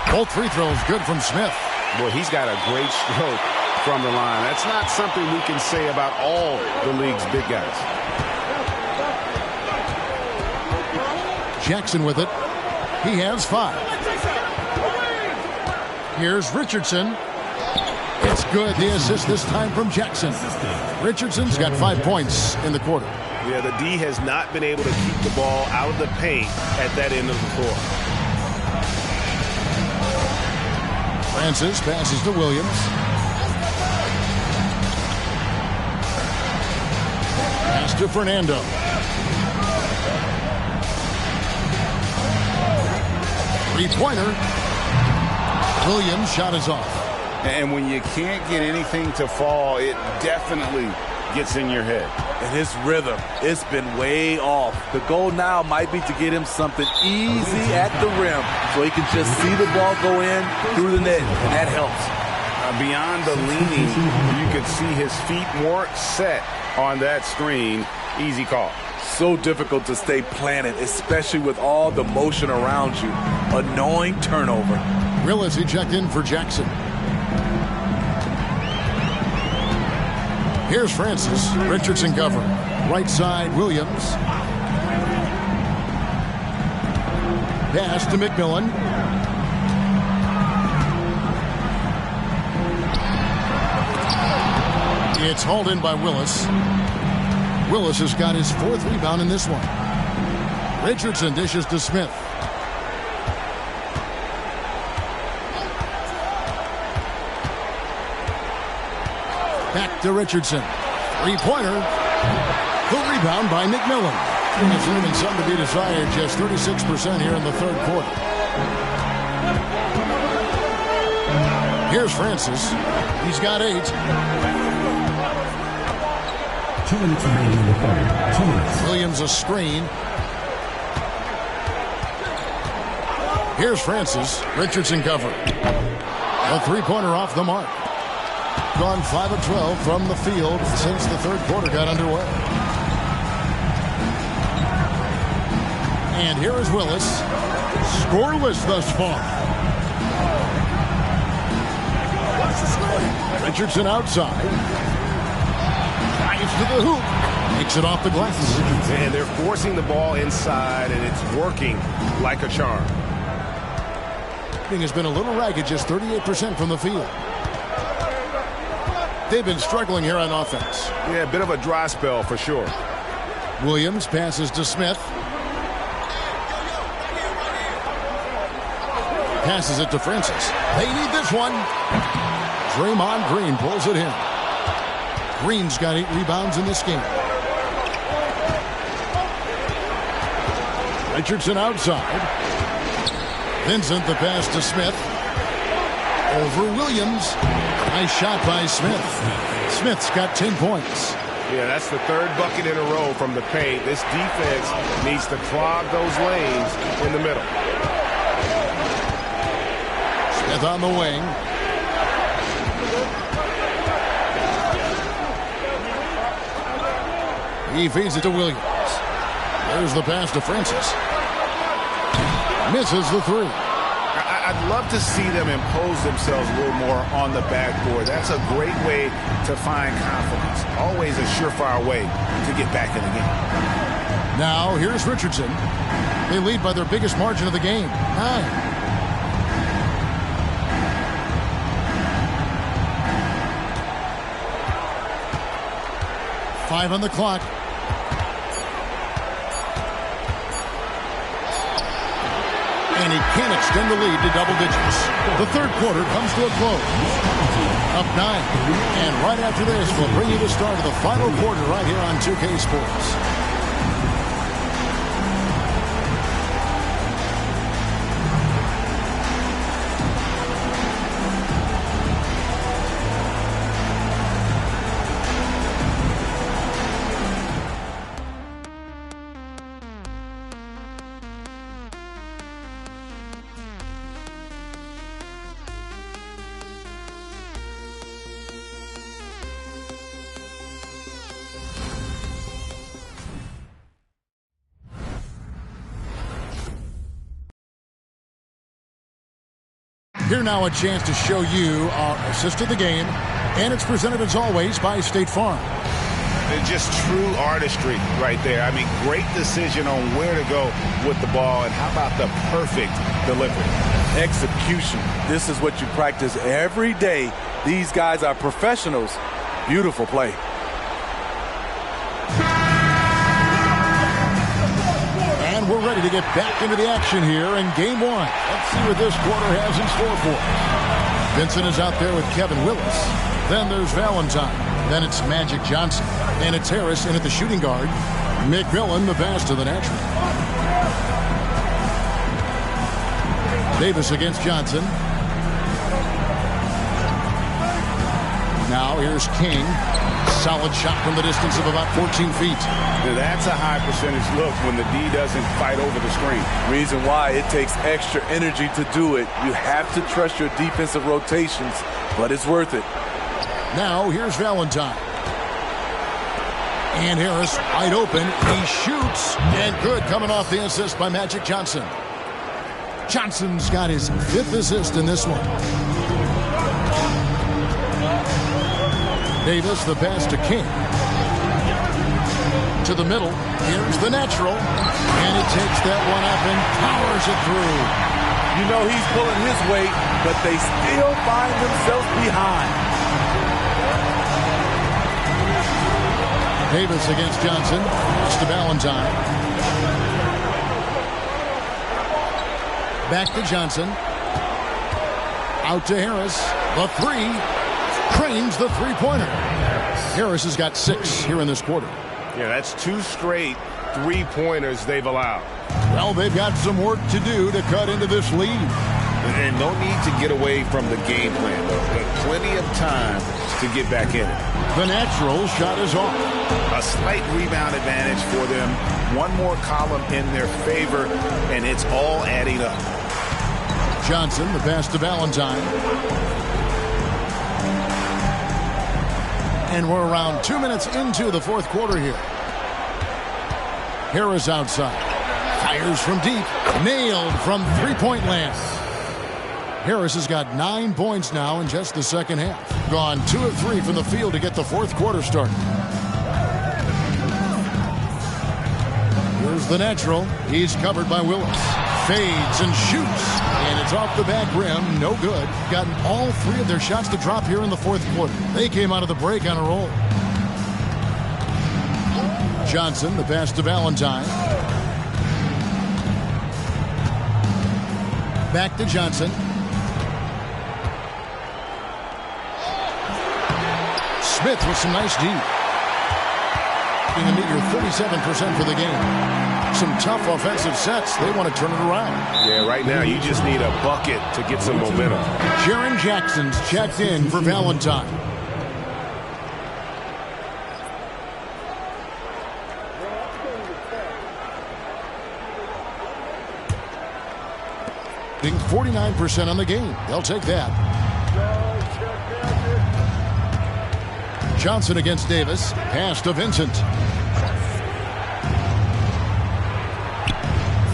C: Both free throws good from Smith.
E: Boy, he's got a great stroke from the line. That's not something we can say about all the league's big guys.
C: Jackson with it. He has 5. Here's Richardson. It's good. The assist this time from Jackson. Richardson's got 5 points in the quarter.
E: Yeah, the D has not been able to keep the ball out of the paint at that end of the floor.
C: Francis passes to Williams. Pass to Fernando. Three-pointer. Williams' shot is off.
D: And when you can't get anything to fall, it definitely gets in your head.
F: And his rhythm, it's been way off. The goal now might be to get him something easy at the rim so he can just see the ball go in through the net, and that helps.
E: Beyond the leaning, you could see his feet more set on that screen. Easy call.
F: So difficult to stay planted, especially with all the motion around you. Annoying turnover.
C: Willis, he checked in for Jackson. Here's Francis. Richardson covering. Right side, Williams. Pass to McMillan. It's hauled in by Willis. Willis has got his 4th rebound in this one. Richardson dishes to Smith. Back to Richardson. Three-pointer. The rebound by McMillan. And it's leaving something to be desired. Just 36% here in the third quarter. Here's Francis. He's got 8.
G: 2 minutes remaining in the third. 2 minutes.
C: Williams a screen. Here's Francis. Richardson cover. A three-pointer off the mark. Gone 5 of 12 from the field since the third quarter got underway. And here is Willis. Scoreless thus far. Richardson outside. Drives to the hoop. Makes it off the glass.
E: And they're forcing the ball inside, and it's working like a charm.
C: Has been a little ragged, just 38% from the field. They've been struggling here on offense.
E: Yeah, a bit of a dry spell for sure.
C: Williams passes to Smith. Passes it to Francis. They need this one. Draymond Green pulls it in. Green's got 8 rebounds in this game. Richardson outside. Vincent the pass to Smith. Over Williams. Nice shot by Smith. Smith's got 10 points.
E: Yeah, that's the third bucket in a row from the paint. This defense needs to clog those lanes in the middle.
C: Smith on the wing. He feeds it to Williams. There's the pass to Francis. Misses the three.
E: I'd love to see them impose themselves a little more on the backboard. That's a great way to find confidence. Always a surefire way to get back in the game.
C: Now, here's Richardson. They lead by their biggest margin of the game, 9. Five on the clock. And he can't extend the lead to double digits. The third quarter comes to a close. Up 9. And right after this, we'll bring you the start of the final quarter right here on 2K Sports. Here now a chance to show you our assist of the game, and it's presented as always by State Farm.
E: It's just true artistry right there. I mean, great decision on where to go with the ball, and how about the perfect delivery?
F: Execution. This is what you practice every day. These guys are professionals. Beautiful play.
C: And we're ready to get back into the action here in game 1. Let's see what this quarter has in store for us. Vincent is out there with Kevin Willis. Then there's Valentine. Then it's Magic Johnson. And it's Harris in at the shooting guard. McMillan the pass to the natural. Davis against Johnson. Now here's King. Solid shot from the distance of about 14 feet.
E: That's a high percentage look when the D doesn't fight over the screen.
F: Reason why it takes extra energy to do it. You have to trust your defensive rotations, but it's worth it.
C: Now here's Valentine. And Harris wide open. He shoots. And good, coming off the assist by Magic Johnson. Johnson's got his 5th assist in this one. Davis, the pass to King. To the middle. Here's the natural. And he takes that one up and powers it through.
F: You know he's pulling his weight, but they still find themselves behind.
C: Davis against Johnson. It's to Valentine. Back to Johnson. Out to Harris. The 3. Cranes the three-pointer. Harris has got 6 here in this quarter.
E: Yeah, that's 2 straight three-pointers they've allowed.
C: Well, they've got some work to do to cut into this lead.
E: And no need to get away from the game plan, though. But plenty of time to get back in it.
C: The natural shot is off.
E: A slight rebound advantage for them. One more column in their favor, and it's all adding up.
C: Johnson, the pass to Valentine. And we're around 2 minutes into the fourth quarter here. Harris outside. Fires from deep. Nailed from three-point land. Harris has got 9 points now in just the second half. Gone 2 of 3 from the field to get the fourth quarter started. Here's the natural. He's covered by Willis. Fades and shoots. And it's off the back rim. No good. Gotten all 3 of their shots to drop here in the fourth quarter. They came out of the break on a roll. Johnson, the pass to Valentine. Back to Johnson. Smith with some nice D. Going to meet your 37% for the game. Some tough offensive sets. They want to turn it around.
E: Yeah, right now you just need a bucket to get some momentum.
C: Jaren Jackson's checked in for Valentine. Being 49% on the game. They'll take that. Johnson against Davis. Pass to Vincent.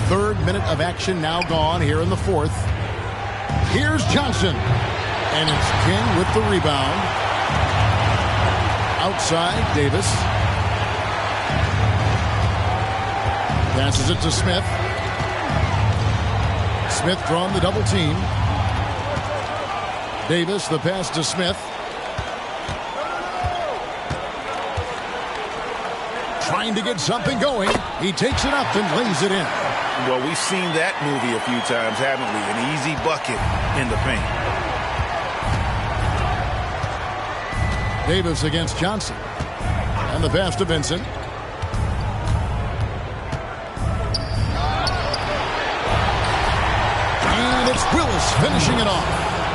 C: Third minute of action now gone here in the fourth. Here's Johnson. And it's King with the rebound. Outside, Davis. Passes it to Smith. Smith drawn the double team. Davis, the pass to Smith. Trying to get something going. He takes it up and lays it in.
E: Well, we've seen that movie a few times, haven't we? An easy bucket in the paint.
C: Davis against Johnson. And the pass to Vincent. And it's Willis finishing it off.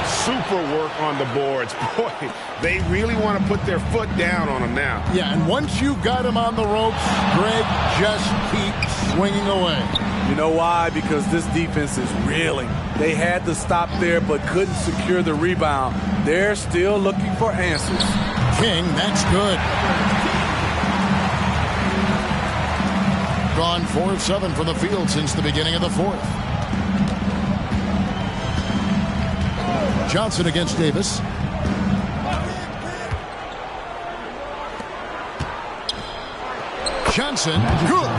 E: Super work on the boards. Boy, they really want to put their foot down on them now.
C: Yeah, and once you've got him on the ropes, Greg, just keep swinging away.
F: You know why? Because this defense is reeling. They had to stop there but couldn't secure the rebound. They're still looking for answers.
C: King, that's good. Gone 4 of 7 from the field since the beginning of the fourth. Johnson against Davis. Johnson, good.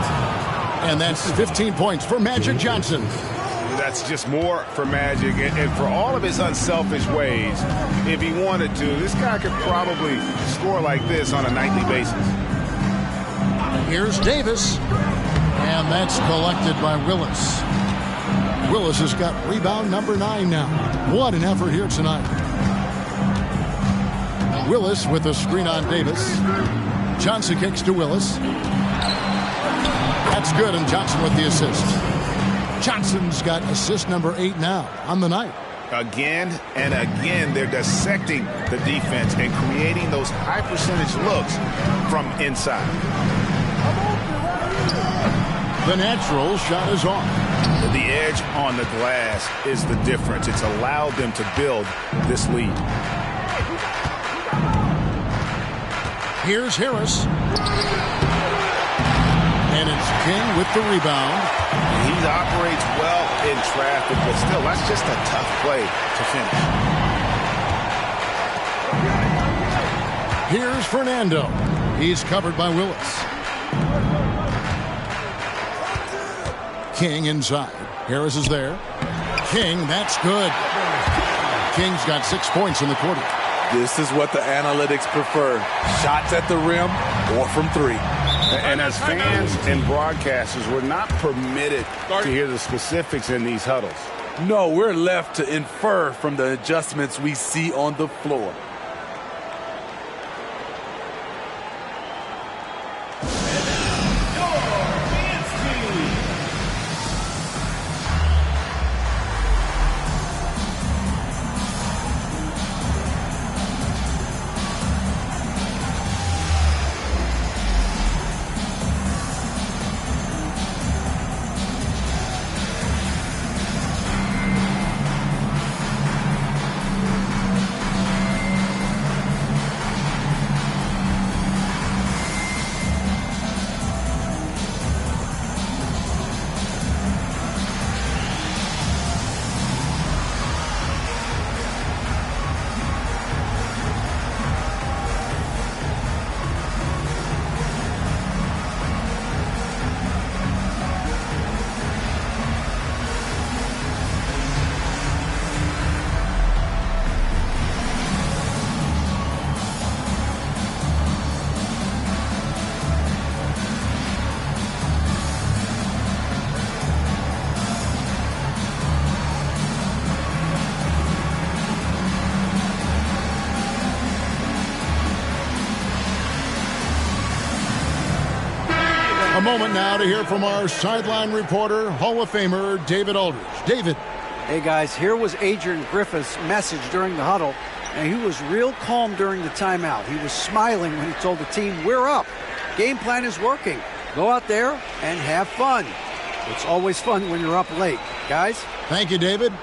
C: And that's 15 points for Magic Johnson.
E: That's just more for Magic. And for all of his unselfish ways, if he wanted to, this guy could probably score like this on a nightly basis.
C: Here's Davis. And that's collected by Willis. Willis has got rebound number 9 now. What an effort here tonight. Willis with a screen on Davis. Johnson kicks to Willis. That's good, and Johnson with the assist. Johnson's got assist number 8 now on the night.
E: Again and again, they're dissecting the defense and creating those high percentage looks from inside.
C: The natural shot is off.
E: The edge on the glass is the difference. It's allowed them to build this lead.
C: Here's Harris. And it's King with the rebound.
E: He operates well in traffic, but still, that's just a tough play to finish.
C: Here's Fernando. He's covered by Willis. King inside. Harris is there. King, that's good. King's got 6 points in the quarter.
F: This is what the analytics prefer. Shots at the rim or from 3.
E: And as fans and broadcasters, we're not permitted to hear the specifics in these huddles.
F: No, we're left to infer from the adjustments we see on the floor.
C: A moment now to hear from our sideline reporter, Hall of Famer David Aldridge. David.
L: Hey, guys, here was Adrian Griffith's message during the huddle, and he was real calm during the timeout. He was smiling when he told the team, we're up. Game plan is working. Go out there and have fun. It's always fun when you're up late. Guys?
C: Thank you, David.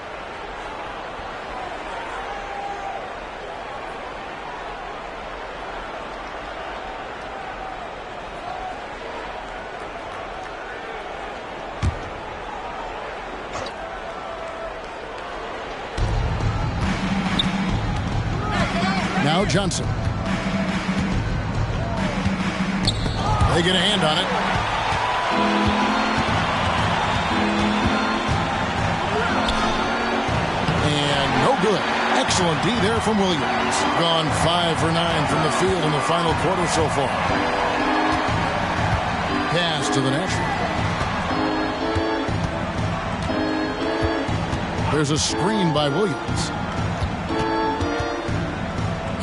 C: Now Johnson. They get a hand on it. And no good. Excellent D there from Williams. Gone 5 for 9 from the field in the final quarter so far. Pass to the National. There's a screen by Williams.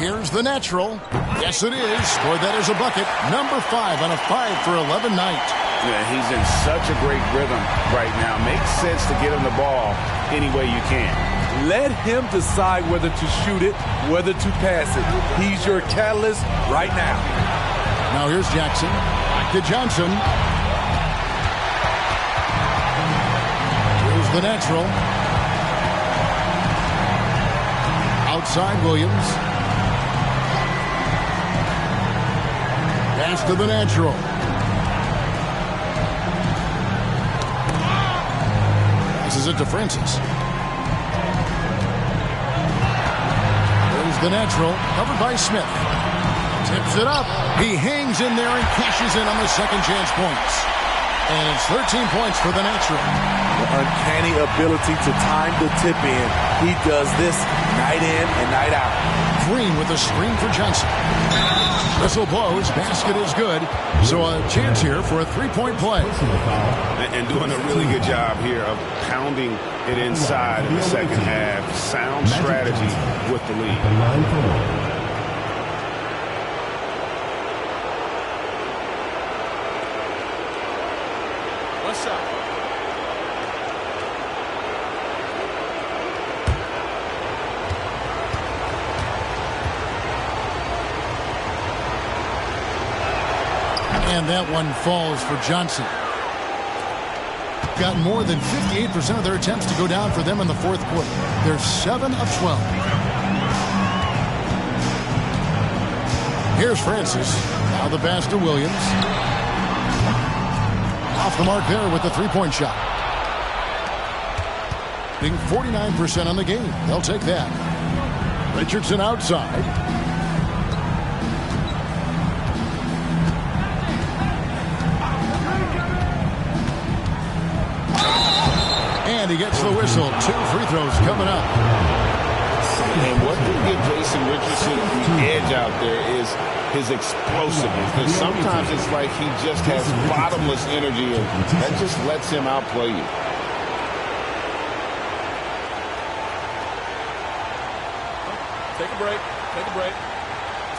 C: Here's the natural. Yes, it is. Boy, that is a bucket. Number 5 on a 5 for 11 night.
E: Yeah, he's in such a great rhythm right now. Makes sense to get him the ball any way you can.
F: Let him decide whether to shoot it, whether to pass it. He's your catalyst right now.
C: Now here's Jackson. To Johnson. Here's the natural. Outside Williams. Pass to the natural. This is it to Francis. There's the natural, covered by Smith. Tips it up. He hangs in there and cashes in on the second chance points. And it's 13 points for the natural.
F: The uncanny ability to time the tip in. He does this night in and night out.
C: Green with a screen for Johnson. Whistle blows. Basket is good. So a chance here for a three-point play.
E: And doing a really good job here of pounding it inside in the second half. Sound strategy with the lead.
H: What's up?
C: And that one falls for Johnson. Got more than 58% of their attempts to go down for them in the fourth quarter. They're 7 of 12. Here's Francis. Now the pass to Williams. Off the mark there with the three-point shot. Being 49% on the game. They'll take that. Richardson outside. And he gets the whistle. 2 free throws coming up.
E: And what can give Jason Richardson the edge out there is his explosiveness. Because sometimes it's like he just has bottomless energy, and that just lets him outplay you.
H: Take a break. Take a break.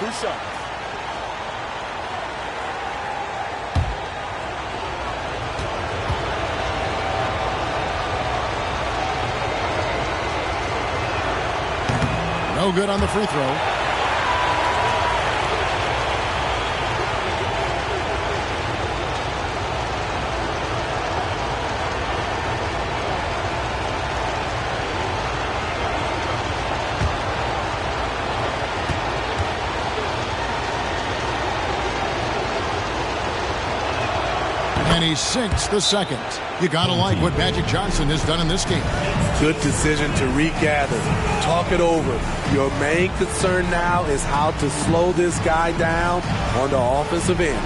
H: 2 shots.
C: No good on the free throw. And he sinks the second. You gotta like what Magic Johnson has done in this game.
F: Good decision to regather. Talk it over. Your main concern now is how to slow this guy down on the offensive end.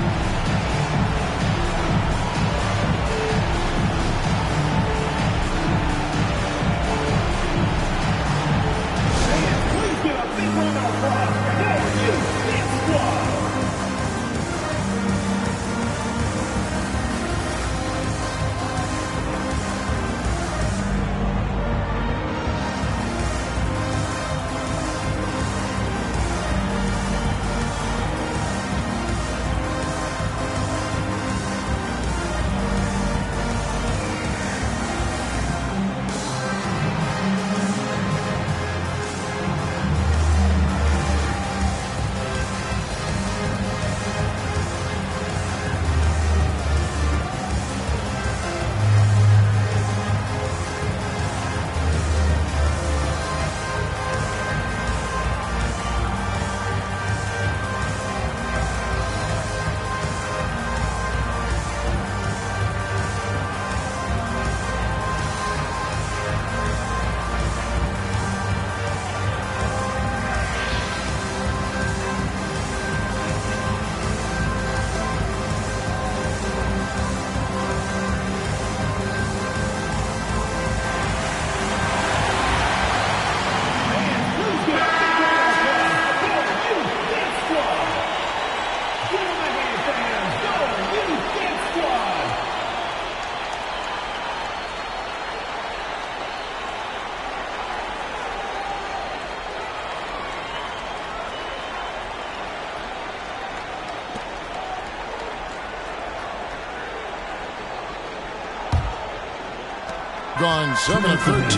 C: Gone 7 of 13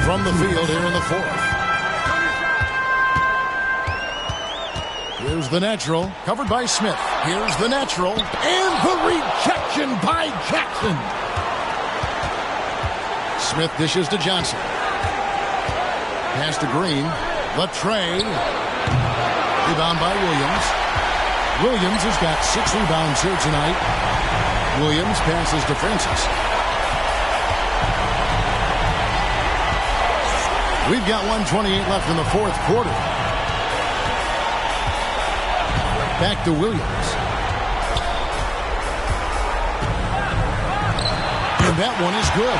C: from the field here in the fourth. Here's the natural, covered by Smith. Here's the natural, and the rejection by Jackson. Smith dishes to Johnson. Pass to Green. The tray. Rebound by Williams. Williams has got 6 rebounds here tonight. Williams passes to Francis. We've got 1:28 left in the fourth quarter. Back to Williams. And that one is good.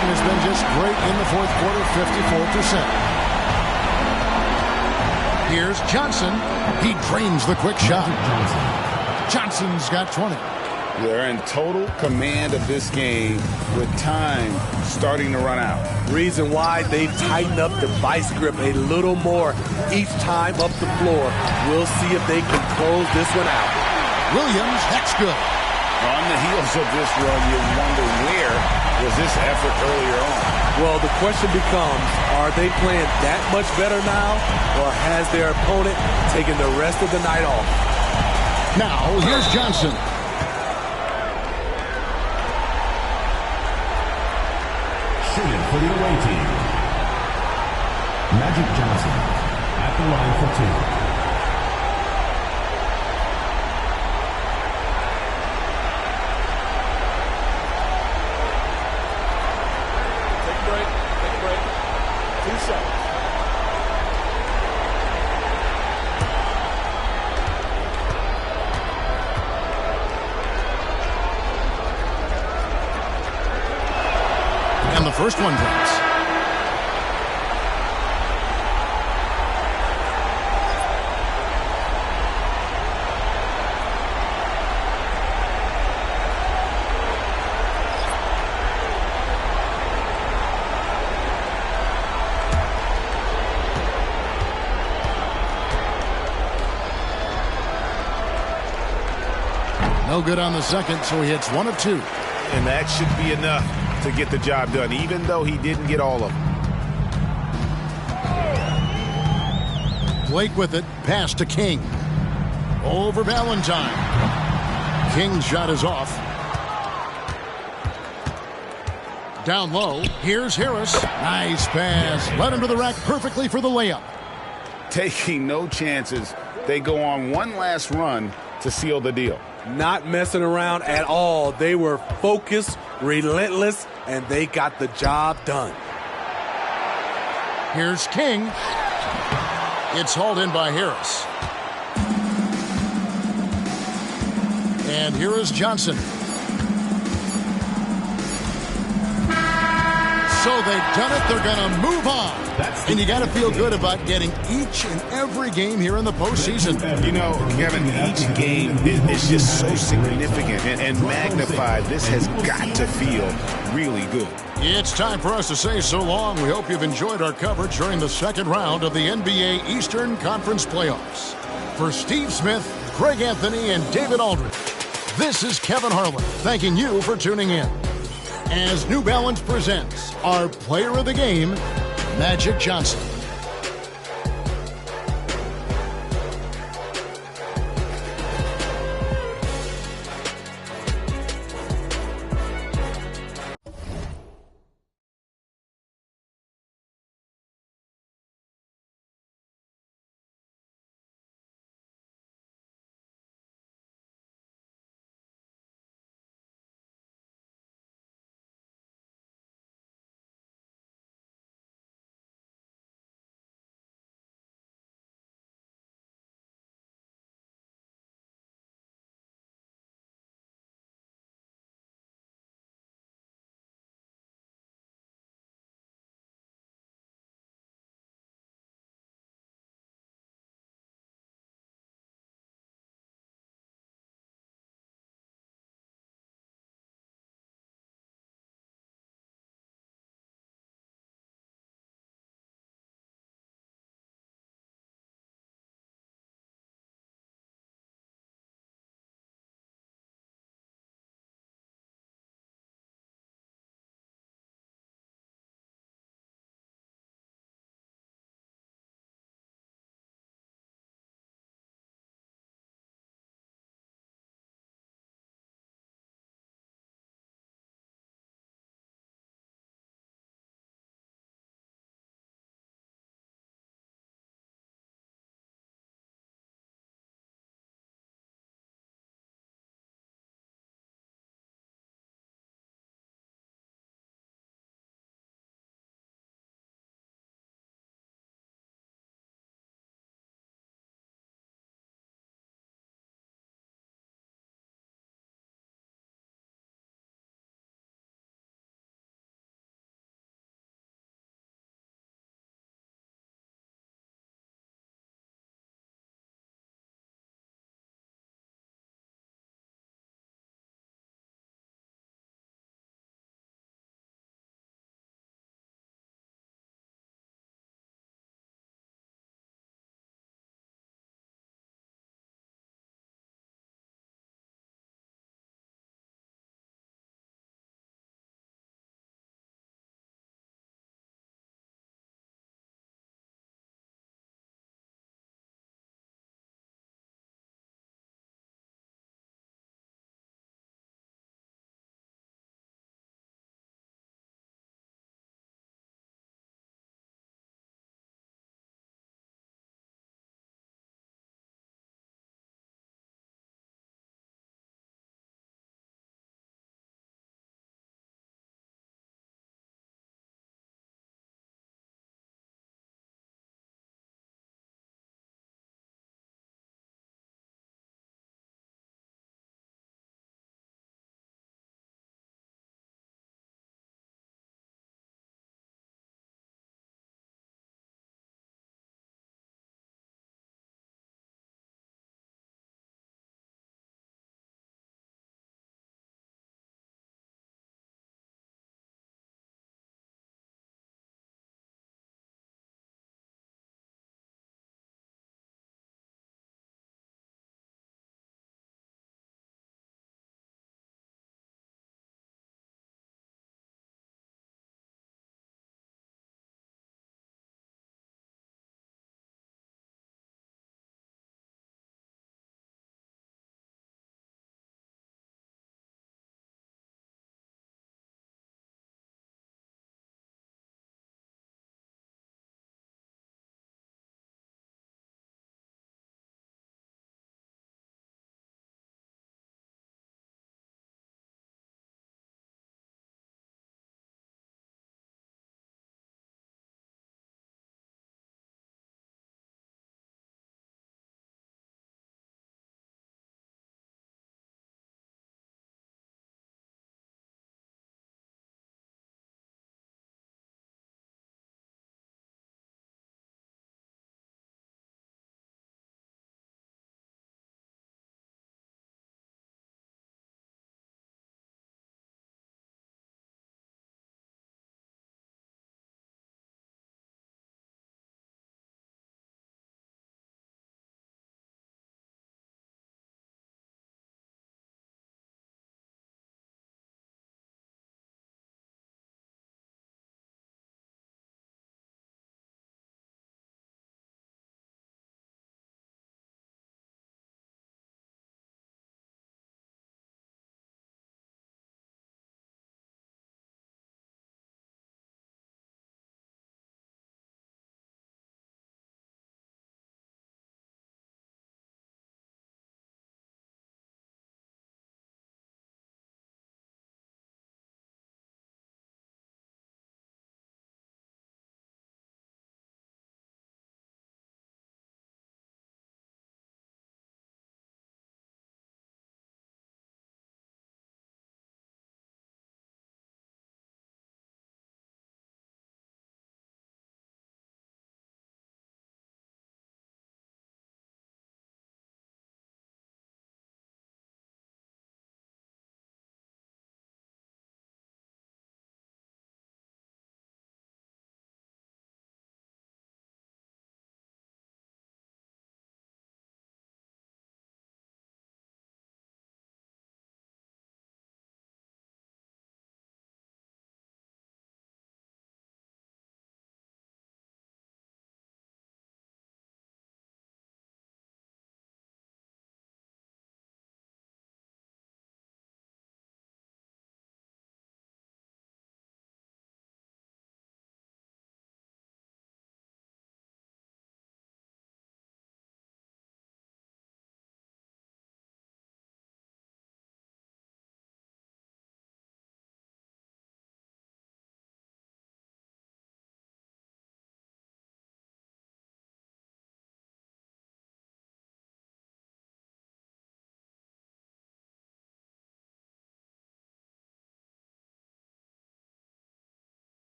C: And has been just great in the fourth quarter, 54%. Here's Johnson. He drains the quick shot. Johnson's got 20.
D: They're in total command of this game with time starting to run out.
F: Reason why they've tightened up the vice grip a little more each time up the floor. We'll see if they can close this one out.
C: Williams, that's good.
D: On the heels of this run, you wonder where was this effort earlier on?
F: Well, the question becomes, are they playing that much better now, or has their opponent taken the rest of the night off?
C: Now, here's Johnson.
G: Shooting for the away team, Magic Johnson at the line for 2.
C: And the first one drops. No good on the second, so he hits 1 of 2.
E: And that should be enough to get the job done, even though he didn't get all of them.
C: Blake with it, pass to King. Over Valentine. King's shot is off. Down low, here's Harris. Nice pass, led him to the rack perfectly for the layup.
E: Taking no chances, they go on one last run to seal the deal.
F: Not messing around at all. They were focused, relentless, and they got the job done.
C: Here's King. It's hauled in by Harris. And here is Johnson. So they've done it. They're going to move on. And you got to feel good about getting each and every game here in the postseason.
E: You know, Kevin, each game is just so significant and magnified. This has got to feel really good.
C: It's time for us to say so long. We hope you've enjoyed our coverage during the second round of the NBA Eastern Conference Playoffs. For Steve Smith, Craig Anthony, and David Aldridge, this is Kevin Harlan thanking you for tuning in. As New Balance presents our player of the game, Magic Johnson.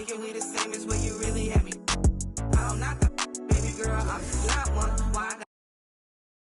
M: thinking we the same as where you really had me. I'm not the baby girl, I'm not one.